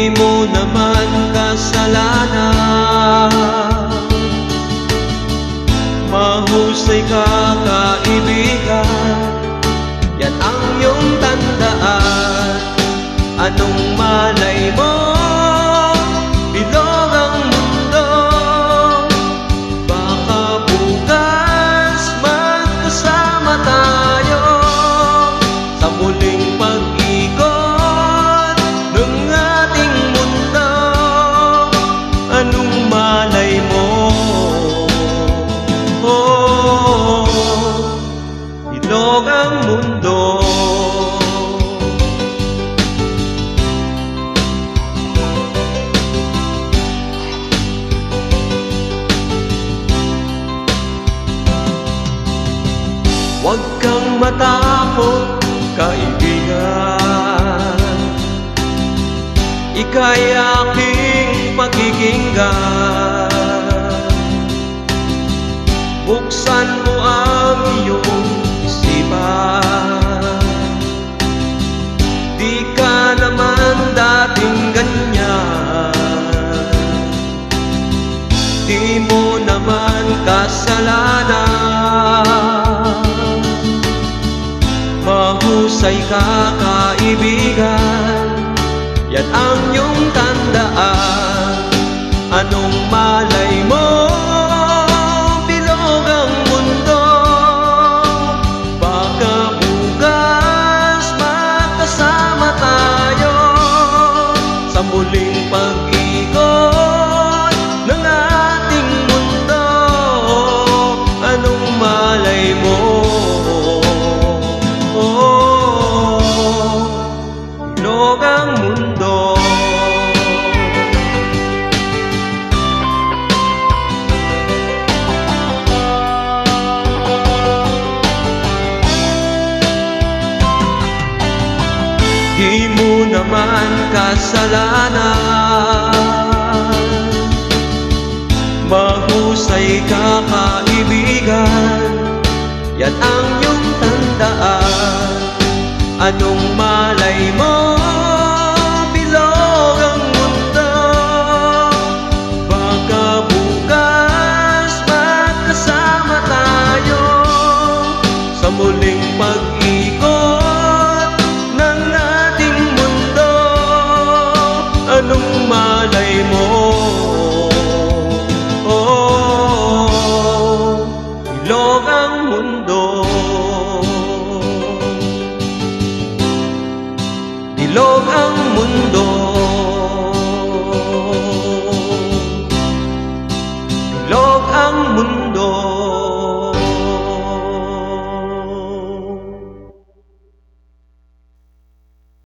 Di mo naman kasalanan, mahusay ka kaibigan, yan ang iyong tandaan. Anong malay mo, bilog ang mundo, baka bukas magkasama tayo sa muling pag-ikot ng ating mundo. Anong malay mo, bilog ang mundo. Huwag kang matakot, kaibigan, ika'y aking pakikinggan. Buksan mo ang iyong isipan, di ka naman dating ganyan. Di mo naman kasalanan, mahusay ka kaibigan, yan ang iyong tandaan. Anong malay mo, bilog ang mundo, baka bukas magkasama tayo sa muling pag-ikot ng ating mundo. Anong malay mo, bilog ang mundo. Di mo naman kasalanan, mahusay ka kaibigan, yan ang iyong tandaan. Anong malay mo, bilog ang mundo, baka bukas magkasama tayo sa muling pag-ikot